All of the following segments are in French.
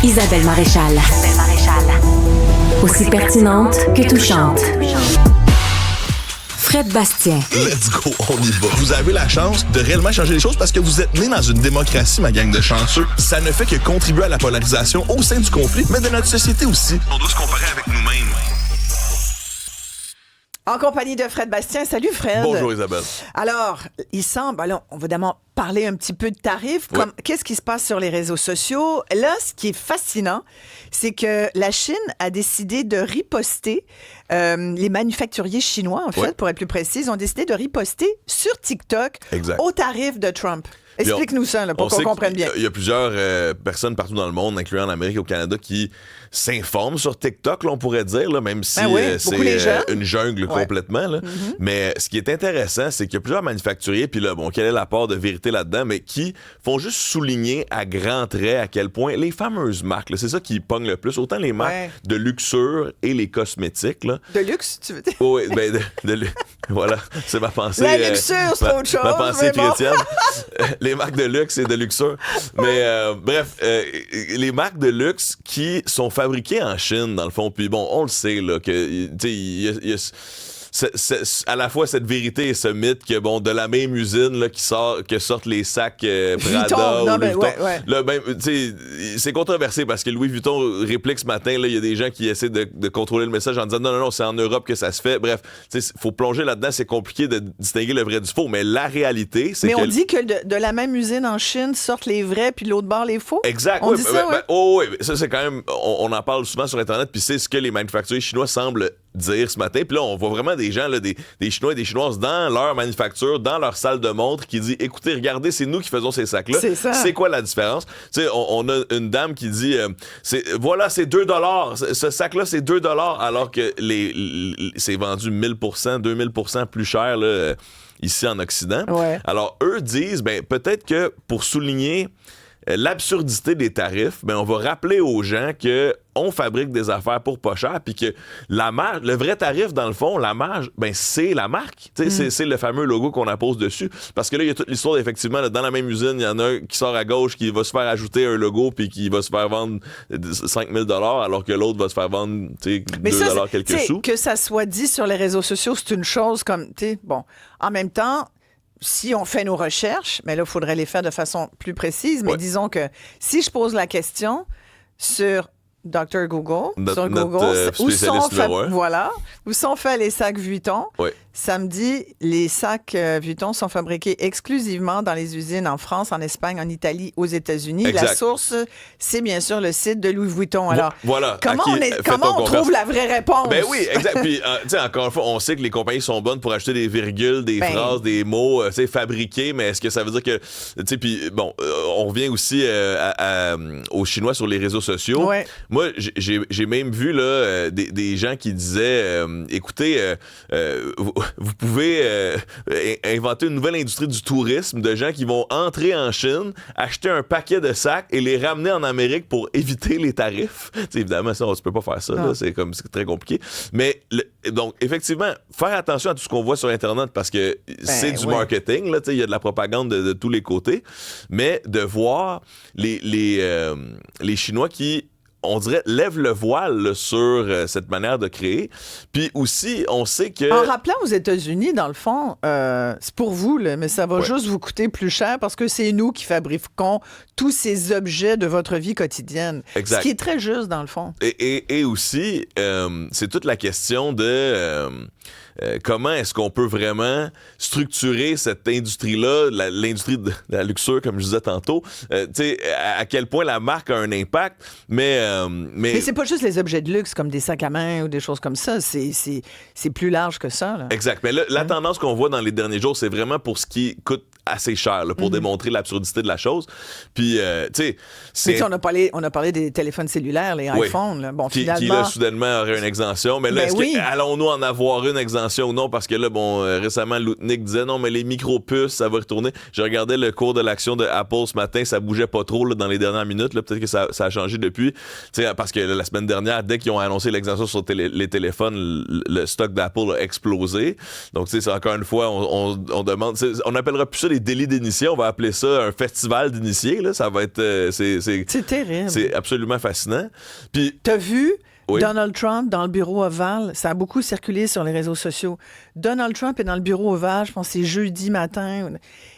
Isabelle Maréchal. Aussi pertinente que touchante. Fred Bastien. Let's go, on y va. Vous avez la chance de réellement changer les choses parce que vous êtes né dans une démocratie, ma gang de chanceux. Ça ne fait que contribuer à la polarisation au sein du conflit, mais de notre société aussi. On doit se comparer avec nous-mêmes. En compagnie de Fred Bastien. Salut Fred. Bonjour Isabelle. Alors, il semble, alors, on va évidemment parler un petit peu de tarifs. Oui. Qu'est-ce qui se passe sur les réseaux sociaux? Là, ce qui est fascinant, c'est que la Chine a décidé de riposter. Les manufacturiers chinois, en fait, Oui. pour être plus précis, ont décidé de riposter sur TikTok Exact. au tarif de Trump. Explique-nous ça, là, pour on qu'on sait comprenne bien. Il y a plusieurs personnes partout dans le monde, incluant en Amérique et au Canada, qui s'informent sur TikTok, là, on pourrait dire, là, même si oui, beaucoup les jeunes. une jungle complètement. Là. Mm-hmm. Mais ce qui est intéressant, c'est qu'il y a plusieurs manufacturiers, puis là, bon, quelle est la part de vérité là-dedans, mais qui font juste souligner à grands traits à quel point les fameuses marques, là, c'est ça qui pogne le plus, autant les marques de luxure et les cosmétiques. Là. De luxe, tu veux dire? Oui, ben voilà, c'est ma pensée. La luxure, c'est autre chose. Ma pensée mais bon. chrétienne. Les marques de luxe et de luxure. Mais bref, les marques de luxe qui sont fabriquées en Chine, dans le fond. Puis bon, on le sait, là, que, tu sais, il y a à la fois cette vérité et ce mythe que, bon, de la même usine là, que sortent les sacs Prada ou Louis Vuitton. Ouais. Là, ben, tu sais, c'est controversé parce que Louis Vuitton réplique ce matin, là, il y a des gens qui essaient de contrôler le message en disant non, c'est en Europe que ça se fait. Bref, tu sais, faut plonger là-dedans, c'est compliqué de distinguer le vrai du faux, mais la réalité, c'est Mais que... on dit que de la même usine en Chine sortent les vrais puis de l'autre bord les faux? Exact. On dit ça, ouais? Oui, ça, c'est quand même... On en parle souvent sur Internet, puis c'est ce que les manufacturiers chinois semblent dire ce matin. Puis là, on voit vraiment des gens, là, des Chinois et des Chinoises dans leur manufacture, dans leur salle de montre, qui dit, écoutez, regardez, c'est nous qui faisons ces sacs-là. C'est ça. C'est quoi la différence? Tu sais, on a une dame qui dit, voilà, c'est 2 $. Ce sac-là, c'est 2 $, alors que c'est vendu 1000%, 2000% plus cher, là, ici en Occident. Ouais. Alors, eux disent, ben peut-être que pour souligner l'absurdité des tarifs, ben on va rappeler aux gens que on fabrique des affaires pour pas cher, puis que la marge, le vrai tarif, dans le fond, la marge, ben c'est la marque. C'est le fameux logo qu'on appose dessus. Parce que là, il y a toute l'histoire, effectivement, là, dans la même usine, il y en a un qui sort à gauche qui va se faire ajouter un logo puis qui va se faire vendre 5 000 $, alors que l'autre va se faire vendre 2 $ quelques sous. Que ça soit dit sur les réseaux sociaux, c'est une chose comme, bon, en même temps, si on fait nos recherches, mais là, il faudrait les faire de façon plus précise, mais disons que si je pose la question sur Dr. Google, où sont faits les sacs Vuitton, ça me dit les sacs Vuitton sont fabriqués exclusivement dans les usines en France, en Espagne, en Italie, aux États-Unis. Exact. La source, c'est bien sûr le site de Louis Vuitton. Alors, voilà. comment on trouve la vraie réponse? Ben oui, exact. Puis, tu sais, encore une fois, on sait que les compagnies sont bonnes pour acheter des virgules, des phrases, des mots, tu sais, fabriqués, mais est-ce que ça veut dire que, tu sais, puis bon, on revient aussi aux Chinois sur les réseaux sociaux. Ouais. Moi, j'ai même vu là des gens qui disaient, écoutez, vous pouvez inventer une nouvelle industrie du tourisme de gens qui vont entrer en Chine, acheter un paquet de sacs et les ramener en Amérique pour éviter les tarifs. T'sais, évidemment, ça, on ne peut pas faire ça. Là, c'est très compliqué. Mais donc, effectivement, faire attention à tout ce qu'on voit sur Internet parce que c'est du marketing. Il y a de la propagande de tous les côtés. Mais de voir les Chinois qui, on dirait, lève le voile là, sur cette manière de créer. Puis aussi, on sait que... En rappelant aux États-Unis, dans le fond, c'est pour vous, là, mais ça va juste vous coûter plus cher parce que c'est nous qui fabriquons tous ces objets de votre vie quotidienne. Exact. Ce qui est très juste, dans le fond. Et aussi, c'est toute la question de... comment est-ce qu'on peut vraiment structurer cette industrie-là, l'industrie de la luxure, comme je disais tantôt, à quel point la marque a un impact, mais c'est pas juste les objets de luxe comme des sacs à main ou des choses comme ça, c'est plus large que ça. Là. Exact, mais là, la tendance qu'on voit dans les derniers jours, c'est vraiment pour ce qui coûte assez cher là, pour démontrer l'absurdité de la chose. Puis, tu sais... Mais on a parlé des téléphones cellulaires, les iPhones. Là. Bon, finalement... Qui, là, soudainement, aurait une exemption. Mais là, allons-nous en avoir une exemption ou non? Parce que là, bon, récemment, Loutnik disait non, mais les micro-puces, ça va retourner. J'ai regardé le cours de l'action de Apple ce matin, ça bougeait pas trop là, dans les dernières minutes. Là, peut-être que ça a changé depuis. Parce que là, la semaine dernière, dès qu'ils ont annoncé l'exemption sur les téléphones, le stock d'Apple a explosé. Donc, tu sais, encore une fois, on demande... On n'appellera plus ça des des délits d'initiés. On va appeler ça un festival d'initiés. Là. Ça va être... C'est terrible. C'est absolument fascinant. Puis... T'as vu... Oui. Donald Trump dans le bureau ovale, ça a beaucoup circulé sur les réseaux sociaux. Donald Trump est dans le bureau ovale, je pense que c'est jeudi matin.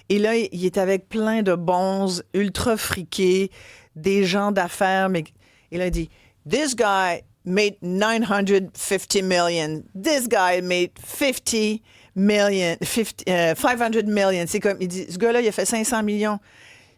Et là, il est avec plein de bonzes ultra friqués, des gens d'affaires. Mais il a dit, this guy made 950 million. This guy made 500 million. C'est comme, il dit, ce gars-là, il a fait 500 millions.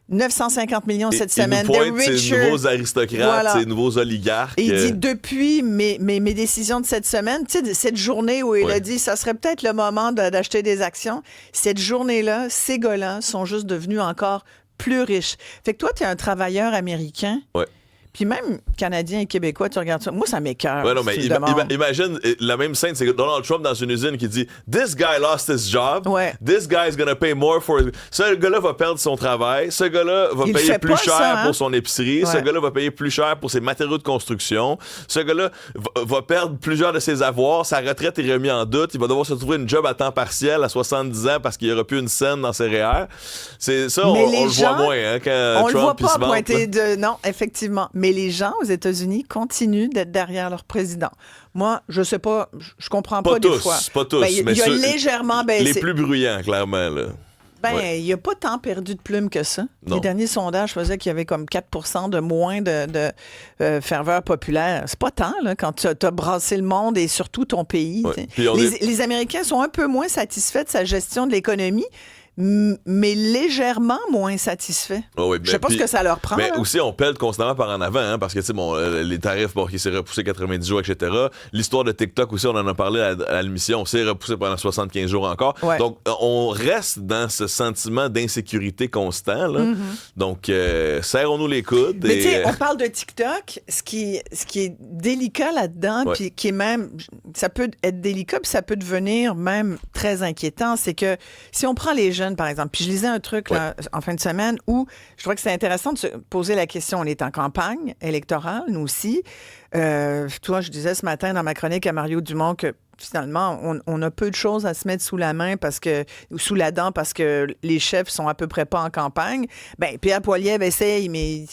950 millions cette semaine. Il nous pointe ces nouveaux aristocrates, ces nouveaux oligarques. Et il dit, depuis mes décisions de cette semaine, tu sais, cette journée où il a dit, ça serait peut-être le moment d'acheter des actions, cette journée-là, ces gars-là sont juste devenus encore plus riches. Fait que toi, tu es un travailleur américain. Ouais. Puis même Canadiens et Québécois, tu regardes ça. Moi, ça m'écoeure. Ouais, non, mais imagine la même scène, c'est Donald Trump dans une usine qui dit This guy lost his job. Ouais. This guy is gonna pay more for. Ce gars-là va perdre son travail. Ce gars-là va payer plus cher pour son épicerie. Ouais. Ce gars-là va payer plus cher pour ses matériaux de construction. Ce gars-là va perdre plusieurs de ses avoirs. Sa retraite est remise en doute. Il va devoir se trouver une job à temps partiel à 70 ans parce qu'il n'y aura plus une scène dans ses REER. C'est ça, on le voit moins hein, quand on Trump le voit pas se pointer de. Non, effectivement. Mais les gens aux États-Unis continuent d'être derrière leur président. Moi, je sais pas, je comprends pas des fois. Pas tous, il y a légèrement baissé. Les plus bruyants, clairement, là. Il n'y a pas tant perdu de plumes que ça. Non. Les derniers sondages faisaient qu'il y avait comme 4% de moins de ferveur populaire. C'est pas tant, là, quand tu as brassé le monde et surtout ton pays. Ouais. Les Américains sont un peu moins satisfaits de sa gestion de l'économie, mais légèrement moins satisfaits. Oh oui, je sais pas ce que ça leur prend. Mais aussi, on pèle constamment par en avant, hein, parce que, tu sais, les tarifs, qui s'est repoussé 90 jours, etc. L'histoire de TikTok aussi, on en a parlé à l'émission, s'est repoussé pendant 75 jours encore. Ouais. Donc, on reste dans ce sentiment d'insécurité constant, là. Mm-hmm. Donc, serrons-nous les coudes. Mais tu sais, on parle de TikTok, ce qui est délicat là-dedans, puis qui est même, ça peut être délicat, puis ça peut devenir même très inquiétant, c'est que si on prend les jeunes, par exemple. Puis je lisais un truc là, en fin de semaine où je trouvais que c'était intéressant de se poser la question. On est en campagne électorale, nous aussi. Toi, je disais ce matin dans ma chronique à Mario Dumont que finalement, on a peu de choses à se mettre sous la dent parce que les chefs sont à peu près pas en campagne. Bien, Pierre Poilievre essaye, mais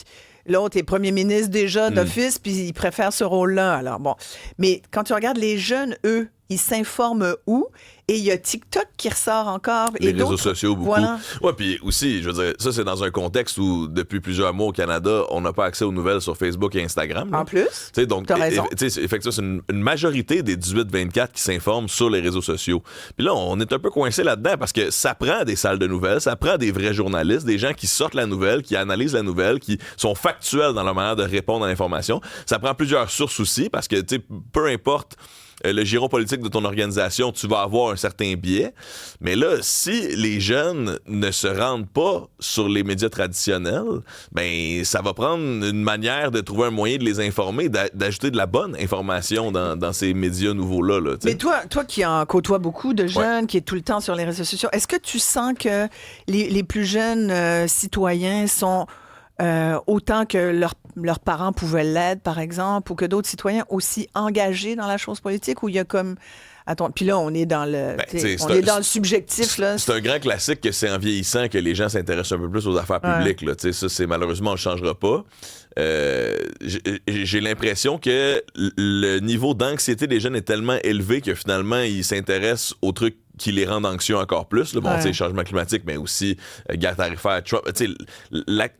l'autre est premier ministre déjà d'office, puis il préfère ce rôle-là. Alors bon. Mais quand tu regardes les jeunes, eux, ils s'informent où? Et il y a TikTok qui ressort encore. Les réseaux sociaux, beaucoup. Voilà. Oui, puis aussi, je veux dire, ça, c'est dans un contexte où, depuis plusieurs mois au Canada, on n'a pas accès aux nouvelles sur Facebook et Instagram. Là. En plus, donc, t'as raison. Effectivement, c'est une majorité des 18-24 qui s'informent sur les réseaux sociaux. Puis là, on est un peu coincé là-dedans parce que ça prend des salles de nouvelles, ça prend des vrais journalistes, des gens qui sortent la nouvelle, qui analysent la nouvelle, qui sont factuels dans leur manière de répondre à l'information. Ça prend plusieurs sources aussi parce que, tu sais, peu importe le giron politique de ton organisation, tu vas avoir un certain biais. Mais là, si les jeunes ne se rendent pas sur les médias traditionnels, ben ça va prendre une manière de trouver un moyen de les informer, d'ajouter de la bonne information dans ces médias nouveaux-là. Là, mais toi qui en côtoies beaucoup de jeunes, qui est tout le temps sur les réseaux sociaux, est-ce que tu sens que les plus jeunes citoyens sont autant que leurs parents pouvaient l'être, par exemple, ou que d'autres citoyens aussi engagés dans la chose politique, où il y a comme... Attends, puis là, on est dans le, dans le subjectif. Là. C'est un grand classique que c'est en vieillissant que les gens s'intéressent un peu plus aux affaires publiques. Là. Ça, malheureusement, on ne le changera pas. J'ai l'impression que le niveau d'anxiété des jeunes est tellement élevé que finalement, ils s'intéressent aux trucs qui les rendent anxieux encore plus. Là. Bon, tu sais, changement climatique, mais aussi guerre tarifaire, Trump.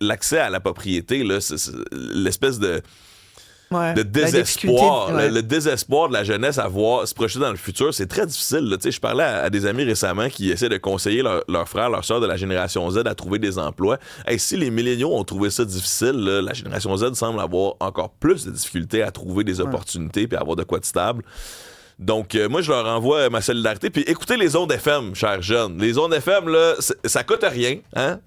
L'accès à la propriété, là, c'est l'espèce de désespoir. Le désespoir de la jeunesse à voir se projeter dans le futur, c'est très difficile. Là. Je parlais à des amis récemment qui essaient de conseiller leurs frères, leurs sœurs de la génération Z à trouver des emplois. Hey, si les milléniaux ont trouvé ça difficile, là, la génération Z semble avoir encore plus de difficultés à trouver des opportunités et à avoir de quoi de stable. Donc, moi, je leur envoie ma solidarité. Puis écoutez les ondes FM, chers jeunes. Les ondes FM, là, ça coûte rien. Hein?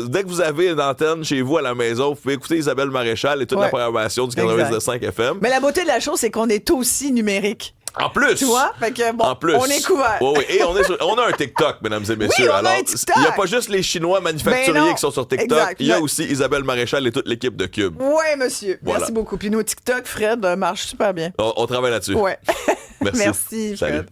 Dès que vous avez une antenne chez vous à la maison, vous pouvez écouter Isabelle Maréchal et toute la programmation du 92.5 FM. Mais la beauté de la chose, c'est qu'on est aussi numérique. En plus! Tu vois? Fait que, bon, on est couvert. Oui. Et on a un TikTok, mesdames et messieurs. Oui, alors, il n'y a pas juste les Chinois manufacturiers qui sont sur TikTok. Il y a aussi Isabelle Maréchal et toute l'équipe de Cube. Oui, monsieur. Voilà. Merci beaucoup. Puis nos TikTok, Fred, marchent super bien. On travaille là-dessus. Oui. Merci. Merci, Fred. Salut.